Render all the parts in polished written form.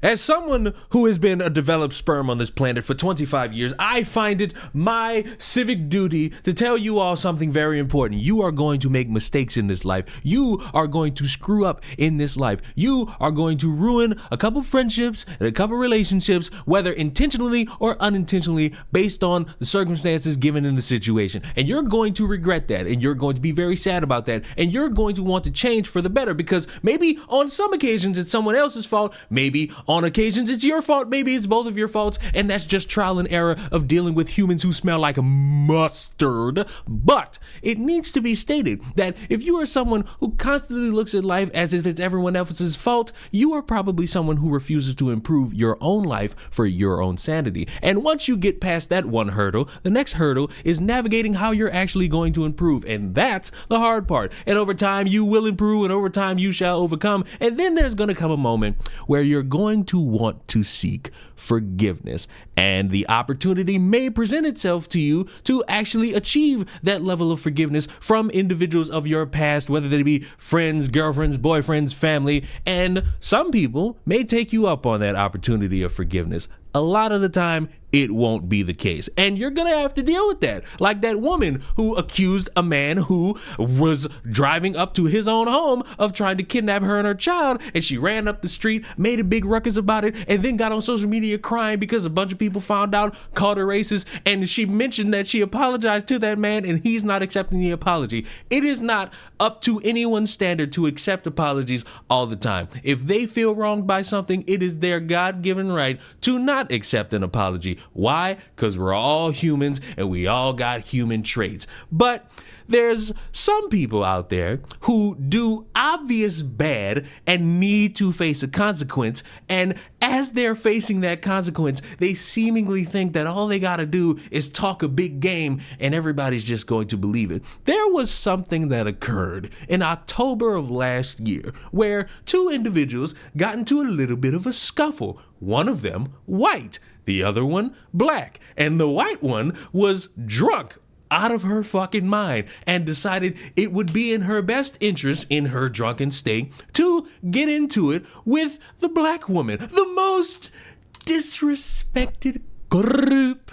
As someone who has been a developed sperm on this planet for 25 years, I find it my civic duty to tell you all something very important. You are going to make mistakes in this life. You are going to screw up in this life. You are going to ruin a couple friendships and a couple relationships, whether intentionally or unintentionally, based on the circumstances given in the situation. And you're going to regret that, and you're going to be very sad about that, and you're going to want to change for the better, because maybe on some occasions it's someone else's fault, maybe on occasions it's your fault, maybe it's both of your faults, and that's just trial and error of dealing with humans who smell like mustard. But it needs to be stated that if you are someone who constantly looks at life as if it's everyone else's fault, you are probably someone who refuses to improve your own life for your own sanity. And once you get past that one hurdle, the next hurdle is navigating how you're actually going to improve, and that's the hard part. And over time you will improve, and over time you shall overcome, and then there's going to come a moment where you're going to want to seek forgiveness, and the opportunity may present itself to you to actually achieve that level of forgiveness from individuals of your past, whether they be friends, girlfriends, boyfriends, family, and some people may take you up on that opportunity of forgiveness. A lot of the time, it won't be the case. And you're going to have to deal with that. Like that woman who accused a man who was driving up to his own home of trying to kidnap her and her child. And she ran up the street, made a big ruckus about it, and then got on social media crying because a bunch of people found out, called her racist. And she mentioned that she apologized to that man and he's not accepting the apology. It is not up to anyone's standard to accept apologies all the time. If they feel wronged by something, it is their God-given right to not accept an apology. Why? Because we're all humans and we all got human traits. But there's some people out there who do obvious bad and need to face a consequence. And as they're facing that consequence, they seemingly think that all they got to do is talk a big game and everybody's just going to believe it. There was something that occurred in October of last year where two individuals got into a little bit of a scuffle. One of them white, the other one black, and the white one was drunk out of her fucking mind and decided it would be in her best interest in her drunken state to get into it with the black woman, the most disrespected group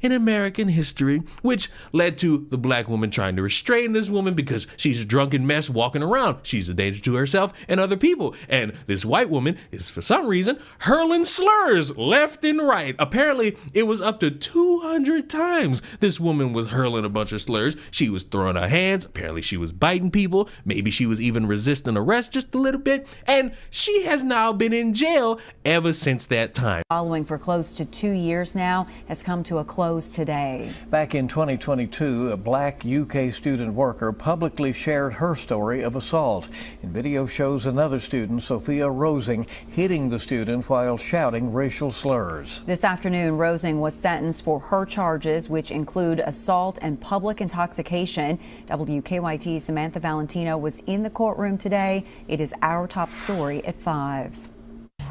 in American history, which led to the black woman trying to restrain this woman because she's a drunken mess walking around. She's a danger to herself and other people. And this white woman is, for some reason, hurling slurs left and right. Apparently, it was up to 200 times this woman was hurling a bunch of slurs. She was throwing her hands. Apparently, she was biting people. Maybe she was even resisting arrest just a little bit. And she has now been in jail ever since that time. Following for close to 2 years now, has come to a close today. Back in 2022, a black UK student worker publicly shared her story of assault. And video shows another student, Sophia Rosing, hitting the student while shouting racial slurs. This afternoon, Rosing was sentenced for her charges, which include assault and public intoxication. WKYT's Samantha Valentino was in the courtroom today. It is our top story at 5.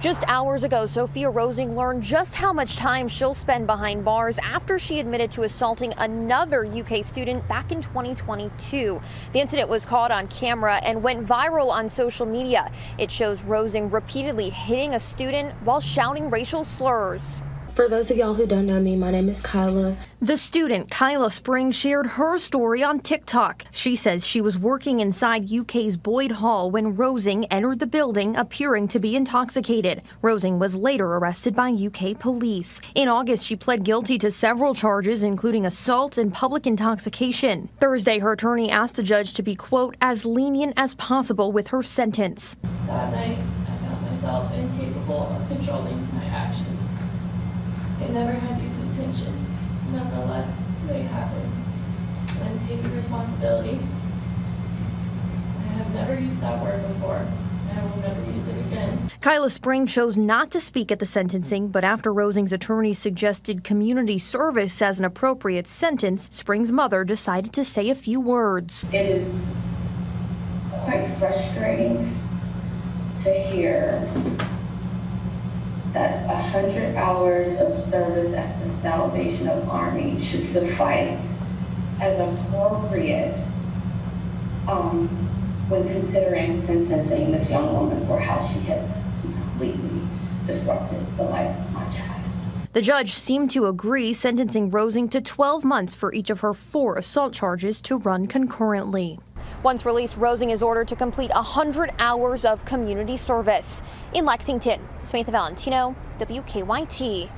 Just hours ago, Sophia Rosing learned just how much time she'll spend behind bars after she admitted to assaulting another UK student back in 2022. The incident was caught on camera and went viral on social media. It shows Rosing repeatedly hitting a student while shouting racial slurs. For those of y'all who don't know me, my name is Kyla. The student, Kyla Spring, shared her story on TikTok. She says she was working inside UK's Boyd Hall when Rosing entered the building appearing to be intoxicated. Rosing was later arrested by UK police. In August, she pled guilty to several charges, including assault and public intoxication. Thursday, her attorney asked the judge to be, quote, as lenient as possible with her sentence. That night, I found myself incapable of controlling my actions. I never had these intentions. Nonetheless, they happened. And I'm taking responsibility. I have never used that word before, and I will never use it again. Kyla Spring chose not to speak at the sentencing, but after Rosing's attorney suggested community service as an appropriate sentence, Spring's mother decided to say a few words. It is quite frustrating to hear that 100 hours of service at the Salvation Army should suffice as appropriate when considering sentencing this young woman for how she has completely disrupted the life of my child. The judge seemed to agree, sentencing Rosing to 12 months for each of her 4 assault charges to run concurrently. Once released, Rosing is ordered to complete 100 hours of community service. In Lexington, Samantha Valentino, WKYT.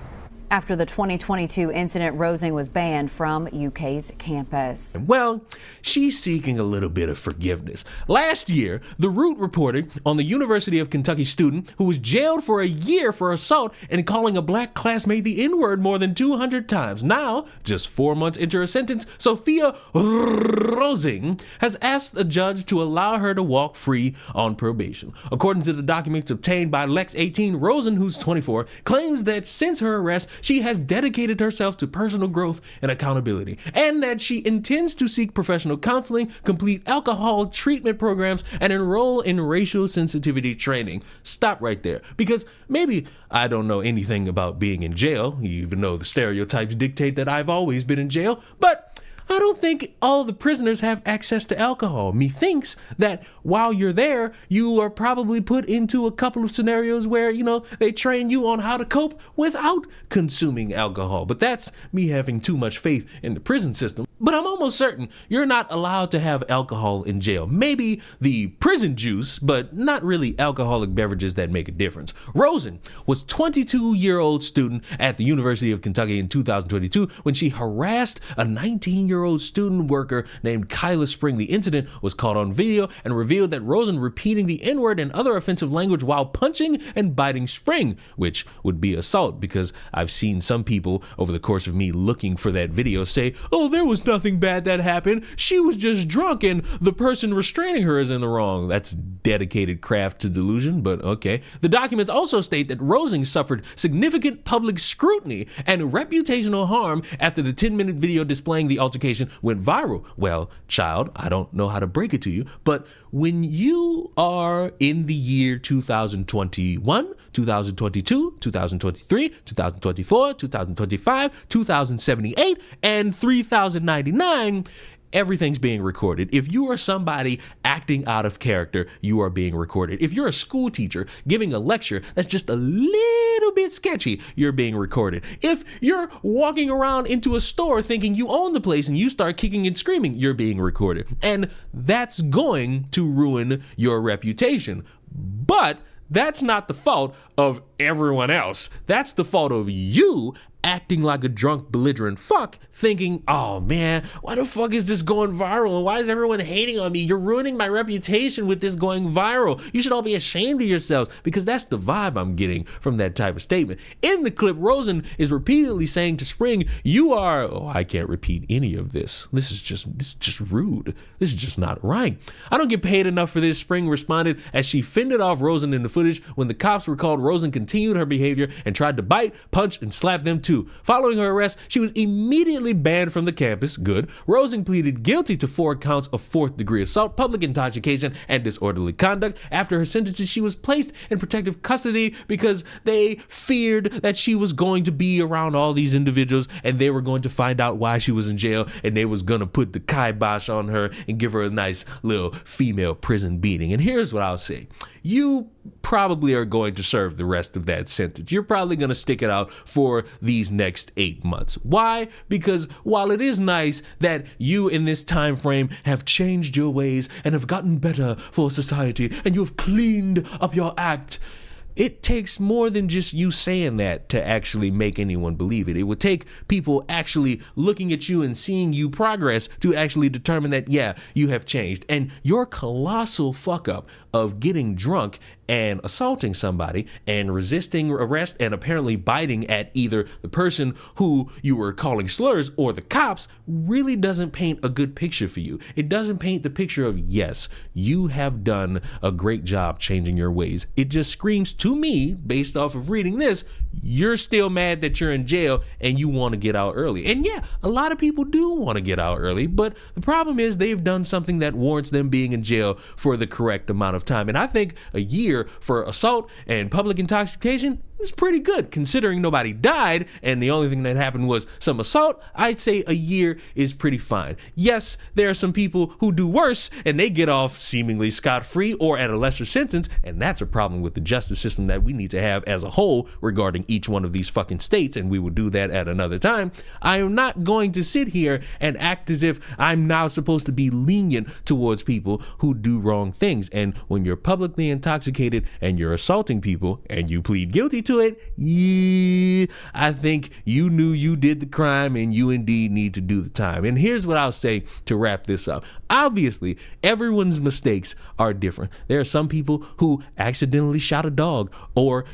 After the 2022 incident, Rosing was banned from UK's campus. Well, she's seeking a little bit of forgiveness. Last year, The Root reported on the University of Kentucky student who was jailed for a year for assault and calling a black classmate the N-word more than 200 times. Now, just 4 months into her sentence, Sophia Rosing has asked the judge to allow her to walk free on probation. According to the documents obtained by Lex 18, Rosing, who's 24, claims that since her arrest, she has dedicated herself to personal growth and accountability, and that she intends to seek professional counseling, complete alcohol treatment programs, and enroll in racial sensitivity training. Stop right there, because maybe I don't know anything about being in jail, even though the stereotypes dictate that I've always been in jail, but I don't think all the prisoners have access to alcohol. Methinks that while you're there, you are probably put into a couple of scenarios where, they train you on how to cope without consuming alcohol. But that's me having too much faith in the prison system. But I'm almost certain you're not allowed to have alcohol in jail. Maybe the prison juice, but not really alcoholic beverages that make a difference. Rosing was a 22-year-old student at the University of Kentucky in 2022 when she harassed a 19-year-old student worker named Kyla Spring. The incident was caught on video and revealed that Rosing repeating the N-word and other offensive language while punching and biting Spring, which would be assault, because I've seen some people over the course of me looking for that video say, "Oh, there was nothing bad that happened. She was just drunk and the person restraining her is in the wrong." That's dedicated craft to delusion, but okay. The documents also state that Rosing suffered significant public scrutiny and reputational harm after the 10-minute video displaying the altercation went viral. Well, child, I don't know how to break it to you, but when you are in the year 2021, 2022, 2023, 2024, 2025, 2078, and 3099, everything's being recorded. If you are somebody acting out of character, you are being recorded. If you're a school teacher giving a lecture that's just a little bit sketchy, you're being recorded. If you're walking around into a store thinking you own the place and you start kicking and screaming, you're being recorded. And that's going to ruin your reputation. But that's not the fault of everyone else. That's the fault of you acting like a drunk, belligerent fuck, thinking, "Oh man, why the fuck is this going viral? And why is everyone hating on me? You're ruining my reputation with this going viral. You should all be ashamed of yourselves," because that's the vibe I'm getting from that type of statement. In the clip, Rosing is repeatedly saying to Spring, "You are," oh, I can't repeat any of this. This is just rude. This is just not right. "I don't get paid enough for this," Spring responded as she fended off Rosing in the footage. When the cops were called, Rosing continued her behavior and tried to bite, punch, and slap them too. Following her arrest, she was immediately banned from the campus. Good. Rosing pleaded guilty to 4 counts of 4th-degree assault, public intoxication, and disorderly conduct. After her sentences, she was placed in protective custody because they feared that she was going to be around all these individuals and they were going to find out why she was in jail, and they was going to put the kibosh on her and give her a nice little female prison beating. And here's what I'll say. You probably are going to serve the rest of that sentence. You're probably going to stick it out for these next 8 months. Why? Because while it is nice that you in this time frame have changed your ways and have gotten better for society and you have cleaned up your act, it takes more than just you saying that to actually make anyone believe it. It would take people actually looking at you and seeing you progress to actually determine that, yeah, you have changed. And your colossal fuck up of getting drunk and assaulting somebody and resisting arrest and apparently biting at either the person who you were calling slurs or the cops really doesn't paint a good picture for you. It doesn't paint the picture of, yes, you have done a great job changing your ways. It just screams to me, based off of reading this, you're still mad that you're in jail and you want to get out early. And yeah, a lot of people do want to get out early, but the problem is they've done something that warrants them being in jail for the correct amount of time. And I think a year for assault and public intoxication, It's pretty good considering nobody died and the only thing that happened was some assault. I'd say a year is pretty fine. Yes, there are some people who do worse and they get off seemingly scot-free or at a lesser sentence, and that's a problem with the justice system that we need to have as a whole regarding each one of these fucking states, and we will do that at another time. I am not going to sit here and act as if I'm now supposed to be lenient towards people who do wrong things. And when you're publicly intoxicated and you're assaulting people and you plead guilty to it, yeah, I think you knew you did the crime and you indeed need to do the time. And here's what I'll say to wrap this up. Obviously, everyone's mistakes are different. There are some people who accidentally shot a dog or,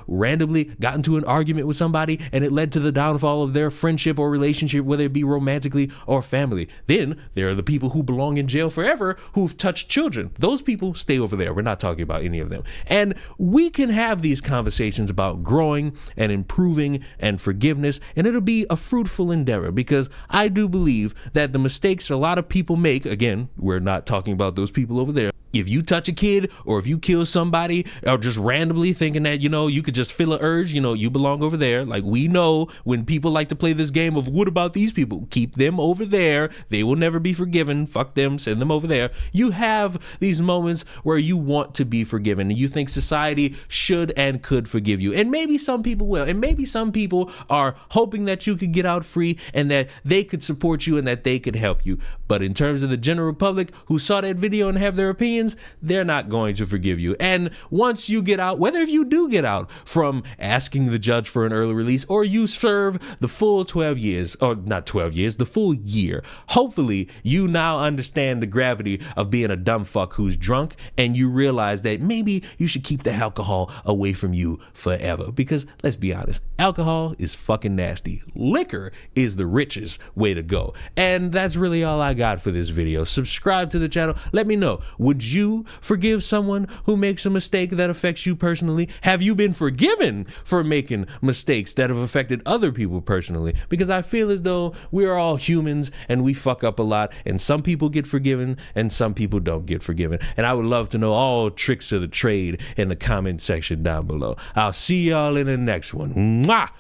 randomly got into an argument with somebody and it led to the downfall of their friendship or relationship, whether it be romantically or family. Then there are the people who belong in jail forever who've touched children. Those people stay over there. We're not talking about any of them. And we can have these conversations about growing and improving and forgiveness, and it'll be a fruitful endeavor because I do believe that the mistakes a lot of people make, again, we're not talking about those people over there. If you touch a kid or if you kill somebody or just randomly thinking that, you could just feel an urge, you belong over there. Like, we know when people like to play this game of what about these people? Keep them over there. They will never be forgiven. Fuck them. Send them over there. You have these moments where you want to be forgiven and you think society should and could forgive you. And maybe some people will. And maybe some people are hoping that you could get out free and that they could support you and that they could help you. But in terms of the general public who saw that video and have their opinions, they're not going to forgive you. And once you get out, whether if you do get out from asking the judge for an early release or you serve the full 12 years, or not 12 years, the full year, hopefully you now understand the gravity of being a dumb fuck who's drunk and you realize that maybe you should keep the alcohol away from you forever. Because let's be honest, alcohol is fucking nasty. Liquor is the richest way to go. And that's really all I got for this video. Subscribe to the channel. Let me know, would you forgive someone who makes a mistake that affects you personally? Have you been forgiven for making mistakes that have affected other people personally? Because I feel as though we are all humans and we fuck up a lot, and some people get forgiven and some people don't get forgiven. And I would love to know all tricks of the trade in the comment section down below. I'll see y'all in the next one. Mwah!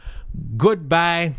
Goodbye.